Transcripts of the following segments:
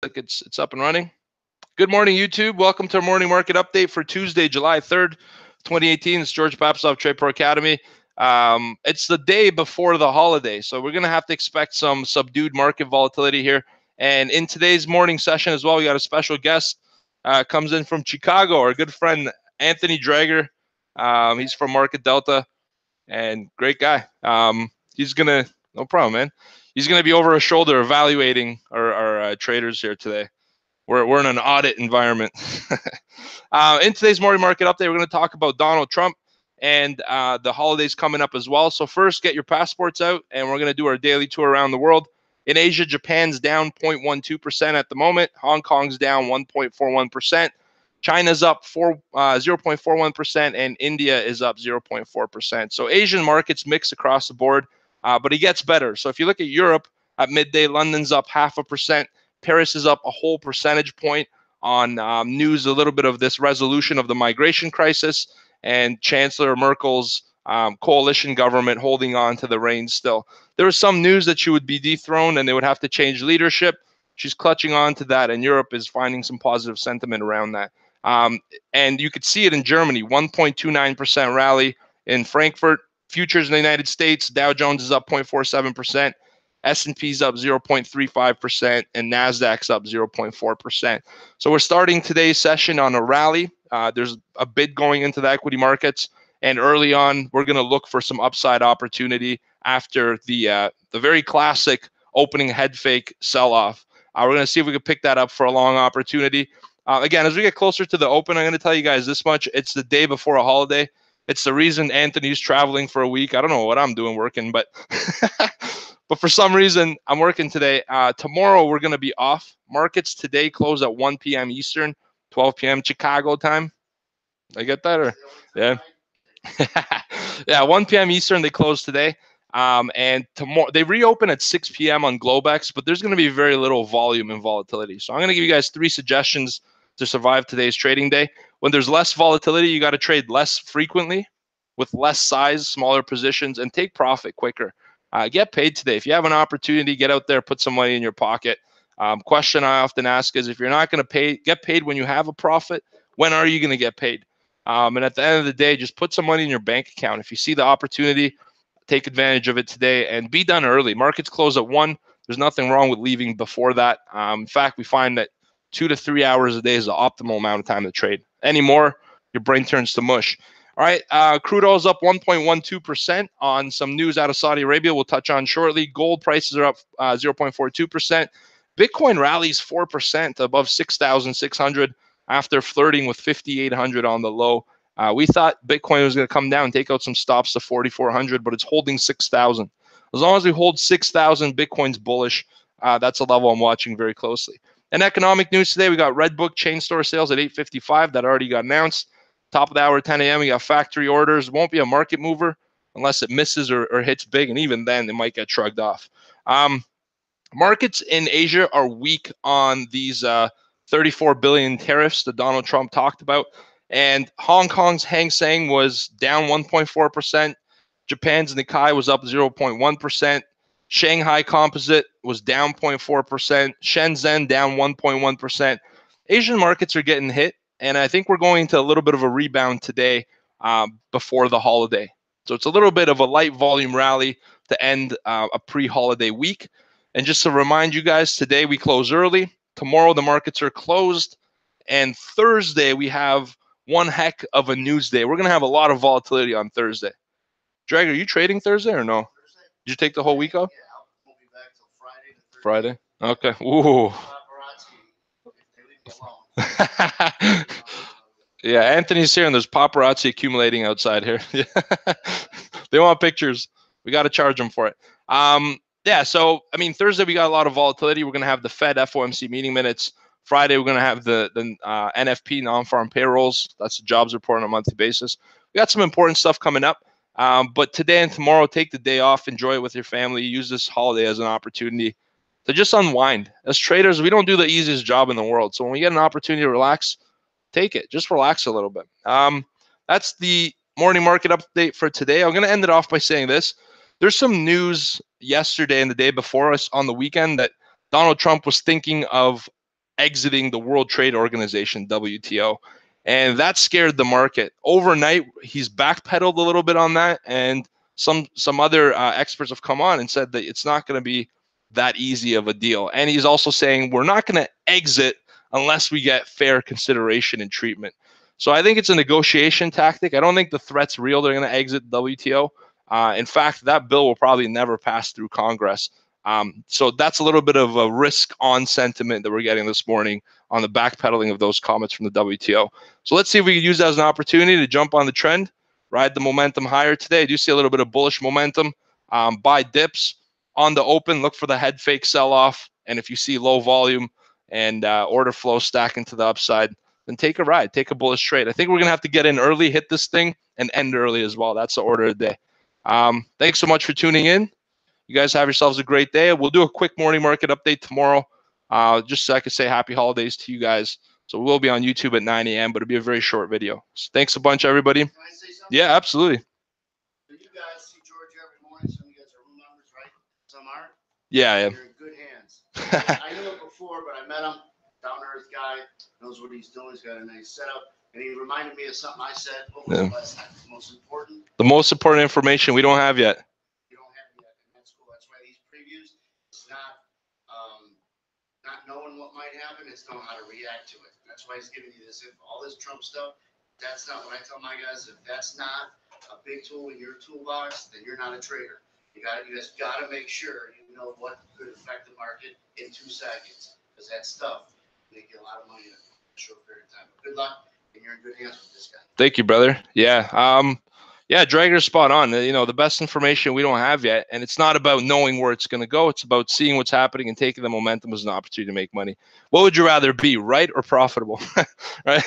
Like it's up and running. Good morning, YouTube. Welcome to our morning market update for Tuesday, July 3rd, 2018. It's George Papsov, TRADEPRO Academy. It's the day before the holiday, so we're going to have to expect some subdued market volatility here. And in today's morning session as well, we got a special guest. Comes in from Chicago, our good friend Anthony Drager. He's from Market Delta and great guy. He's going to, no problem, man. He's going to be over our shoulder evaluating our traders here today. We're in an audit environment. In today's morning market update, we're going to talk about Donald Trump and the holidays coming up as well. So first, get your passports out, and we're going to do our daily tour around the world. In Asia, Japan's down 0.12% at the moment. Hong Kong's down 1.41%. China's up 0.41%, and India is up 0.4%. So Asian markets mix across the board, but it gets better. So if you look at Europe at midday, London's up 0.5%. Paris is up a whole percentage point on news, a little bit of this resolution of the migration crisis and Chancellor Merkel's coalition government holding on to the reins still. There was some news that she would be dethroned and they would have to change leadership. She's clutching on to that, and Europe is finding some positive sentiment around that. And you could see it in Germany, 1.29% rally in Frankfurt. Futures in the United States, Dow Jones is up 0.47%. S&P's up 0.35%, and NASDAQ's up 0.4%. So we're starting today's session on a rally. There's a bid going into the equity markets, and early on, we're going to look for some upside opportunity after the very classic opening head fake sell-off. We're going to see if we can pick that up for a long opportunity. Again, as we get closer to the open, I'm going to tell you guys this much. It's the day before a holiday. It's the reason Anthony's traveling for a week. I don't know what I'm doing working, but but for some reason, I'm working today. Tomorrow, we're going to be off. Markets today close at 1 p.m. Eastern, 12 p.m. Chicago time. I get that? Or yeah. Yeah, 1 p.m. Eastern, they close today. And tomorrow, they reopen at 6 p.m. on Globex, but there's going to be very little volume and volatility. So I'm going to give you guys 3 suggestions to survive today's trading day. When there's less volatility, you got to trade less frequently with less size, smaller positions, and take profit quicker. Get paid today. If you have an opportunity, get out there, put some money in your pocket. Question I often ask is, if you're not going to get paid when you have a profit, when are you going to get paid? And at the end of the day, just put some money in your bank account. If you see the opportunity, take advantage of it today and be done early. Markets close at 1. There's nothing wrong with leaving before that. In fact, we find that 2 to 3 hours a day is the optimal amount of time to trade. Any more, your brain turns to mush. All right, crude oil is up 1.12% on some news out of Saudi Arabia we'll touch on shortly. Gold prices are up 0.42%. Bitcoin rallies 4% above 6,600 after flirting with 5,800 on the low. We thought Bitcoin was going to come down and take out some stops to 4,400, but it's holding 6,000. As long as we hold 6,000, Bitcoin's bullish. That's a level I'm watching very closely. And economic news today, we got Redbook chain store sales at 8:55. That already got announced. Top of the hour, 10 a.m., we got factory orders. Won't be a market mover unless it misses or hits big, and even then, it might get shrugged off. Markets in Asia are weak on these 34 billion tariffs that Donald Trump talked about. And Hong Kong's Hang Seng was down 1.4%. Japan's Nikkei was up 0.1%. Shanghai Composite was down 0.4%. Shenzhen down 1.1%. Asian markets are getting hit, and I think we're going to a little bit of a rebound today before the holiday. So it's a little bit of a light volume rally to end a pre-holiday week. And just to remind you guys, today we close early. Tomorrow the markets are closed. And Thursday we have one heck of a news day. We're going to have a lot of volatility on Thursday. Drag, are you trading Thursday or no? Did you take the whole week off? Yeah, we'll be back till Friday. Friday? Okay. Ooh. Yeah, Anthony's here and there's paparazzi accumulating outside here. They want pictures. We got to charge them for it. Yeah, so, I mean, Thursday we got a lot of volatility. We're going to have the Fed FOMC meeting minutes. Friday, we're going to have the NFP, non-farm payrolls. That's the jobs report on a monthly basis. We got some important stuff coming up. But today and tomorrow, take the day off. Enjoy it with your family. Use this holiday as an opportunity to just unwind. As traders, we don't do the easiest job in the world. So when we get an opportunity to relax, take it. Just relax a little bit. That's the morning market update for today. I'm going to end it off by saying this. There's some news yesterday and the day before us on the weekend that Donald Trump was thinking of exiting the World Trade Organization, WTO. And that scared the market. Overnight, he's backpedaled a little bit on that, and some other experts have come on and said that it's not going to be that easy of a deal. And he's also saying we're not going to exit unless we get fair consideration and treatment. So I think it's a negotiation tactic. I don't think the threat's real. They're going to exit WTO. In fact, that bill will probably never pass through Congress. So that's a little bit of a risk-on sentiment that we're getting this morning on the backpedaling of those comments from the WTO. So let's see if we can use that as an opportunity to jump on the trend, ride the momentum higher today. I do see a little bit of bullish momentum. Buy dips on the open. Look for the head fake sell-off. And if you see low volume and order flow stacking to the upside, then take a ride, take a bullish trade. I think we're going to have to get in early, hit this thing, and end early as well. That's the order of the day. Thanks so much for tuning in. You guys have yourselves a great day. We'll do a quick morning market update tomorrow, just so I could say happy holidays to you guys. So we will be on YouTube at 9 a.m., but it'll be a very short video. So thanks a bunch, everybody. Can I say something? Yeah, absolutely. So you guys see George every morning. Some of you guys are room members, right? Some aren't. Yeah. You're in good hands. I knew it before, but I met him. Down to earth guy, knows what he's doing. He's got a nice setup. And he reminded me of something I said. What was it last time? The most important? The most important information we don't have yet. You don't have it yet, and that's cool. That's why these previews, it's not knowing what might happen, it's knowing how to react to it. That's why he's giving you this info. All this Trump stuff, that's not what I tell my guys. If that's not a big tool in your toolbox, then you're not a trader. You just gotta make sure you know what could affect the market in 2 seconds. Because that stuff make you a lot of money in a short period of time. But good luck, and you're in good hands with this guy. Thank you, brother. Yeah. Drager's spot on. The best information we don't have yet, and it's not about knowing where it's going to go. It's about seeing what's happening and taking the momentum as an opportunity to make money. What would you rather be, right or profitable? Right?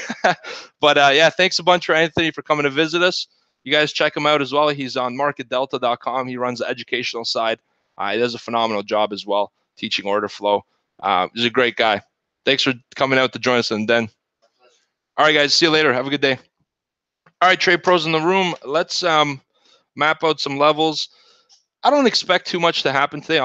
But yeah, thanks a bunch for Anthony for coming to visit us. You guys check him out as well. He's on marketdelta.com. He runs the educational side. He does a phenomenal job as well, teaching order flow. He's a great guy. Thanks for coming out to join us, and then. All right, guys. See you later. Have a good day. All right, trade pros in the room. Let's map out some levels. I don't expect too much to happen today.